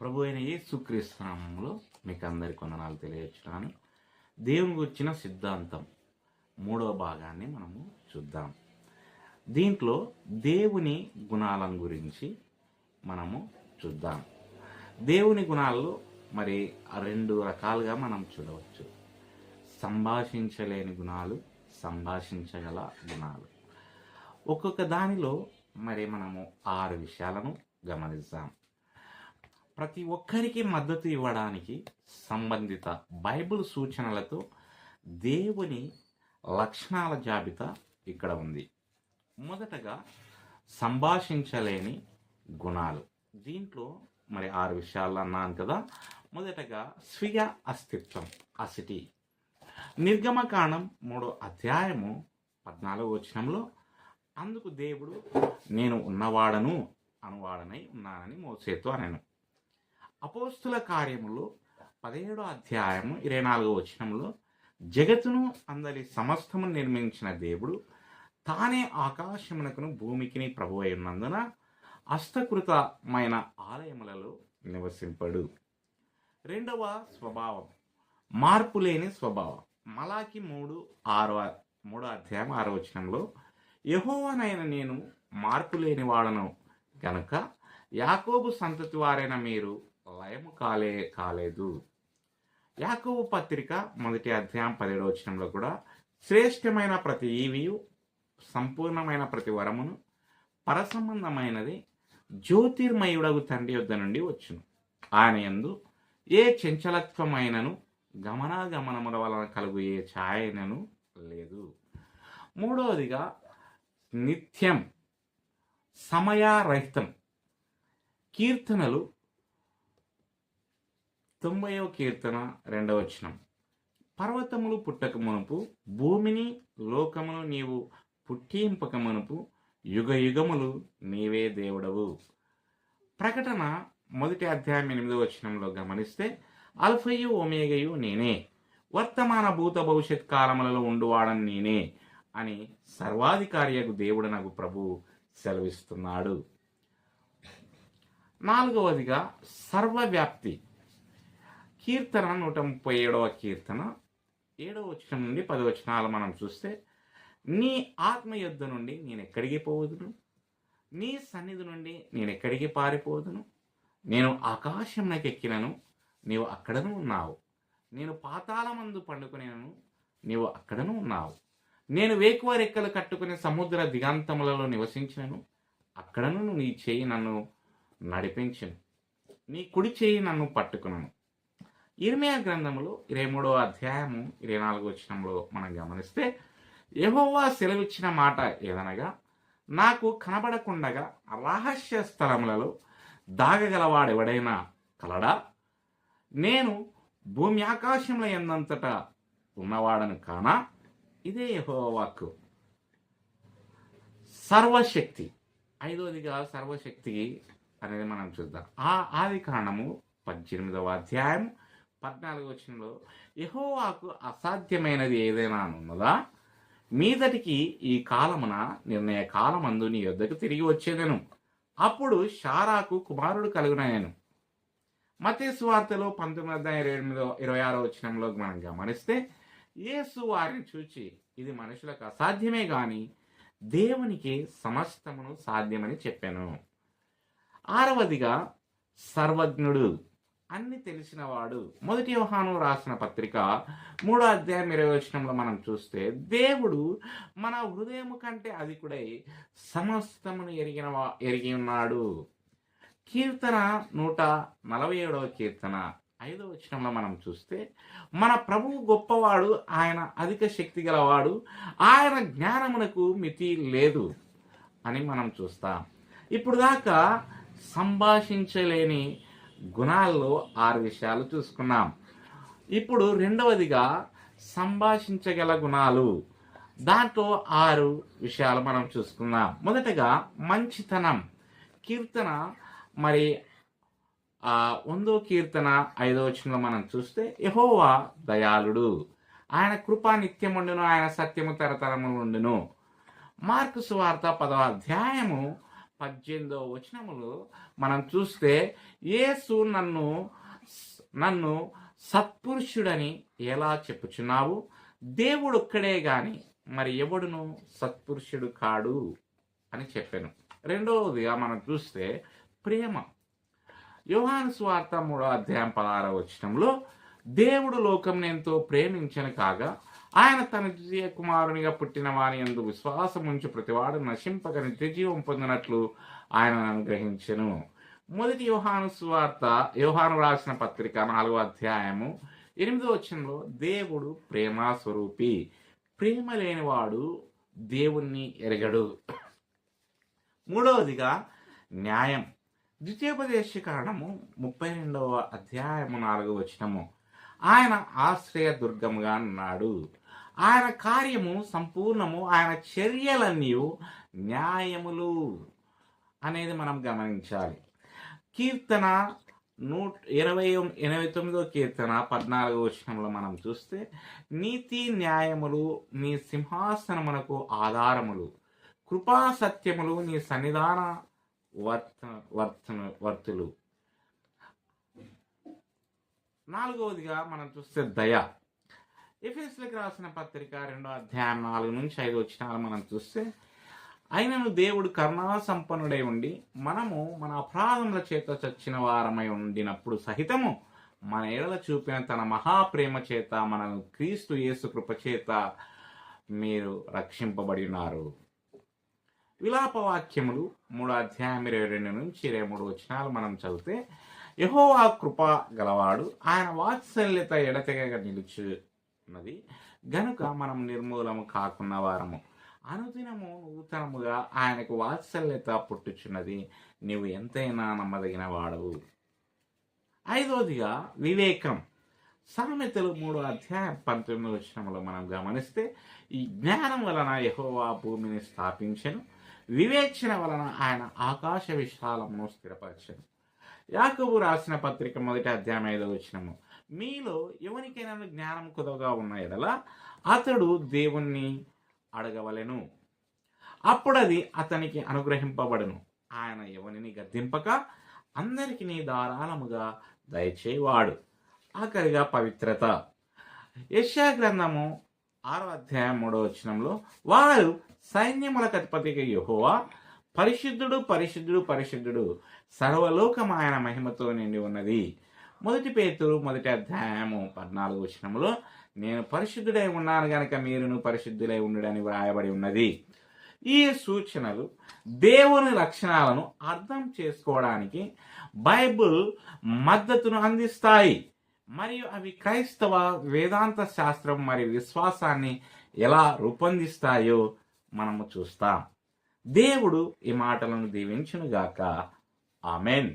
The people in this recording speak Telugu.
ప్రభు అయిన యేసుక్రీస్తు నామములో మీకు అందరికి వందనాలు తెలియజేస్తున్నాను. దేవుని గురించిన సిద్ధాంతం 3వ భాగాన్ని మనము చూద్దాం. దీంట్లో దేవుని గుణాలను గురించి మనము చూద్దాం. దేవుని గుణాల్లో మరి 2 రకాలుగా మనం చూడవచ్చు. సంభాషించలేని గుణాలు, సంభాషించగల గుణాలు. ఒక్కొక్క దానిలో మరి మనము 6 విషయాలను గమనిద్దాం. ప్రతి ఒక్కరికి మద్దతు ఇవ్వడానికి సంబంధిత బైబిల్ సూచనలతో దేవుని లక్షణాల జాబితా ఇక్కడ ఉంది. మొదటగా సంభాషించలేని గుణాలు. దీంట్లో మరి 6 విషయాలు అన్నాను కదా. మొదటగా స్వీయ అస్తిత్వం, అసిటీ. నిర్గమకాండం 3వ అధ్యాయము 14వ వచనంలో అందుకు దేవుడు నేను ఉన్నవాడను అనువాడనై ఉన్నానని మోసేతో అనెను. అపోస్తుల కార్యములు 17వ అధ్యాయము 24వ వచనంలో జగత్తును అందరి సమస్తము నిర్మించిన దేవుడు తానే ఆకాశమునకును భూమికిని ప్రభువు అయి ఉన్నందున హస్తకృతమైన ఆలయములలో నివసింపడు. 2వ స్వభావం, మార్పు లేని స్వభావం. మలాకి 3వ అధ్యాయం 6వ వచనంలో యెహోవానైన నేను మార్పు లేని వాడను గనుక యాకోబు సంతతి వారైన మీరు లయము కాలేదు. యాకోబు పత్రిక 1వ అధ్యాయం 17వ వచనంలో కూడా శ్రేష్టమైన ప్రతి ఈవియు సంపూర్ణమైన ప్రతి వరమును పరసంబంధమైనది జ్యోతిర్మయుడగు తండ్రి యొద్ద నుండి వచ్చును. ఆయన యందు ఏ చంచలత్వమైనను గమనాగమనముల వలన కలుగు ఏ ఛాయనను లేదు. 3వదిగా నిత్యం, సమయారహితం. కీర్తనలు 90వ కీర్తన 2వ వచనం. పర్వతములు పుట్టక మునుపు భూమిని లోకమును నీవు పుట్టింపక మునుపు యుగ యుగములు నీవే దేవుడవు. ప్రకటన 1వ అధ్యాయం 8వ వచనంలో గమనిస్తే అల్ఫయు ఒమేగయు నేనే, వర్తమాన భూత భవిష్యత్ కాలములలో ఉండువాడని నేనే అని సర్వాధికారియకు దేవుడు నాకు ప్రభువు సెలవిస్తున్నాడు. 4వదిగా సర్వవ్యాప్తి. కీర్తన 137వ కీర్తన 7వ వచనం నుండి 10వ వచనాలు మనం చూస్తే నీ ఆత్మ యుద్ధ నుండి నేను ఎక్కడికి పోవదును, నీ సన్నిధి నుండి నేను ఎక్కడికి పారిపోదును. నేను ఆకాశంలోకి ఎక్కినను నీవు అక్కడను ఉన్నావు, నేను పాతాళమందు పండుకునేను నీవు అక్కడను ఉన్నావు. నేను వేకువ రెక్కలు కట్టుకుని సముద్ర దిగాంతములలో నివసించినను అక్కడను నీ చేయి నన్ను నడిపించను, నీ కుడి చేయి నన్ను పట్టుకునను. ఇర్మియా గ్రంథములో 23వ అధ్యాయము 24వ వచనంలో మనం గమనిస్తే యెహోవా సెలవిచ్చిన మాట ఏదనగా నాకు కనబడకుండగా రహస్య స్థలములలో దాగగలవాడెవడైనా కలడా? నేను భూమి ఆకాశంలో ఎందంతటా ఉన్నవాడను కానా? ఇదే యెహోవా వాక్కు. సర్వశక్తి. 5వదిగా సర్వశక్తి అనేది మనం చూద్దాం. ఆది కాండము 18వ అధ్యాయం 14వ వచనంలో యెహోవాకు అసాధ్యమైనది ఏదైనా ఉన్నదా? మీదటికి ఈ కాలమున నిర్ణయ కాలమందు నీ యొద్దకు తిరిగి వచ్చేదను, అప్పుడు శారాకు కుమారుడు కలుగునయను. మత్తయి సువార్తలో 19వ అధ్యాయం 26వ వచనంలో మనం గమనిస్తే యేసు వారిని చూచి ఇది మనుషులకు అసాధ్యమే గాని దేవునికి సమస్తమును సాధ్యమని చెప్పాను. 6వదిగా సర్వజ్ఞుడు, అన్ని తెలిసినవాడు. 1 యోహాను రాసిన పత్రిక 3వ అధ్యాయం 20వ వచనంలో మనం చూస్తే దేవుడు మన హృదయము కంటే అధికుడై సమస్తమును ఎరిగి ఉన్నాడు. కీర్తన 147వ కీర్తన 5వ వచనంలో మనం చూస్తే మన ప్రభువు గొప్పవాడు, ఆయన అధిక శక్తి గలవాడు, ఆయన జ్ఞానమునకు మితి లేదు అని మనం చూస్తాం. ఇప్పుడు దాకా సంభాషించలేని గుణాల్లో 6 విషయాలు చూసుకున్నాం. ఇప్పుడు 2వదిగా సంభాషించగల గుణాలు. దాంట్లో 6 విషయాలు మనం చూసుకున్నాం. మొదటగా మంచితనం. కీర్తన మరి 1వ కీర్తన 5వ వచనంలో మనం చూస్తే యెహోవా దయాళుడు, ఆయన కృప నిత్యముండును, ఆయన సత్యము తరతరము ఉండును. మార్కు సువార్త 10వ అధ్యాయము 18వ వచనములో మనం చూస్తే యేసు నన్ను సత్పురుషుడని ఎలా చెప్పుచున్నావు? దేవుడు ఒక్కడే గాని మరి ఎవడును సత్పురుషుడు కాడు అని చెప్పాను. రెండవదిగా మనం చూస్తే ప్రేమ. యోహాను సువార్త 3వ అధ్యాయం 16వ వచనంలో దేవుడు లోకం ఎంతో ప్రేమించను కాగా ఆయన తన ద్వితీయ కుమారునిగా పుట్టిన వారి యందు విశ్వాసం ఉంచి ప్రతివాడు నశింపక నిత్యజీవం పొందినట్లు ఆయనను అనుగ్రహించెను. మొదటి యోహాను రాసిన పత్రిక 4వ అధ్యాయము 8వ వచనంలో దేవుడు ప్రేమ స్వరూపి, ప్రేమ లేనివాడు దేవుణ్ణి ఎరగడు. మూడవదిగా న్యాయం. ద్వితీయోపదేశకాండము 32వ అధ్యాయము 4వ వచనము, ఆయన ఆశ్రయ దుర్గముగా ఉన్నాడు, ఆయన కార్యము సంపూర్ణము, ఆయన చర్యలన్నీ న్యాయములు అనేది మనం గమనించాలి. కీర్తన 89వ కీర్తన 14వ వచనంలో మనం చూస్తే నీతి న్యాయములు నీ సింహాసనమునకు ఆధారములు, కృపా సత్యములు నీ సన్నిధాన వర్తులు. నాలుగవదిగా మనం చూస్తే దయ. ఎఫెసీయులకు రాసిన పత్రిక 2వ అధ్యాయం 4 నుంచి 5 వచనాలు మనం చూస్తే అయినను దేవుడు కరుణా సంపన్నుడై ఉండి మనము మన అపరాధముల చేత చచ్చిన వారమై ఉండినప్పుడు సహితము మన ఎడల చూపిన తన మహాప్రేమ చేత మనను క్రీస్తు యేసు కృపచేత మీరు రక్షింపబడి ఉన్నారు. విలాపవాక్యములు 3వ అధ్యాయం 22 నుంచి 23 వచనాలు మనం చదివితే యెహోవా కృప గలవాడు, ఆయన వాత్సల్యత ఎడతెగక నిలుచున్నది గనుక మనం నిర్మూలము కాకున్న వారము, అనుదినము నూతనముగా ఆయనకు వాత్సల్యత పుట్టుచున్నది, నీవు ఎంతైనా నమ్మదగిన వాడవు. ఐదవదిగా వివేకం. సామెతలు 3వ అధ్యాయం 19వ వచనంలో మనం గమనిస్తే ఈ జ్ఞానం వలన యెహోవా భూమిని స్థాపించెను, వివేచన వలన ఆయన ఆకాశ విశాలమును స్థిరపరచెను. యాకోబు రాసిన పత్రిక 1వ అధ్యాయం 5వ వచనము, మీలో ఎవరికైనా జ్ఞానం కొదవగా ఉన్న ఎడల అతడు దేవుణ్ణి అడగవలెను, అప్పుడు అది అతనికి అనుగ్రహింపబడును. ఆయన ఎవరిని గద్దింపక అందరికీ ధారాళముగా దయచేవాడు. ఆఖరిగా పవిత్రత. యెషయా గ్రంథము 6వ అధ్యాయం 3వ వచనంలో వారు సైన్యములకు అధిపతిగా యెహోవా పరిశుద్ధుడు పరిశుద్ధుడు పరిశుద్ధుడు, సర్వలోకం ఆయన మహిమతో నిండి ఉన్నది. 1 పేతురు 1వ అధ్యాయము 14వ వచనంలో నేను పరిశుద్ధుడై ఉన్నాను గనక మీరును పరిశుద్ధులై ఉండుడని వ్రాయబడి ఉన్నది. ఈ సూచనలు దేవుని లక్షణాలను అర్థం చేసుకోవడానికి బైబిల్ మద్దతును అందిస్తాయి మరియు అవి క్రైస్తవ వేదాంత శాస్త్రం మరియు విశ్వాసాన్ని ఎలా రూపొందిస్తాయో మనము చూస్తాం. దేవుడు ఈ మాటలను దీవించునుగాక. ఆమెన్.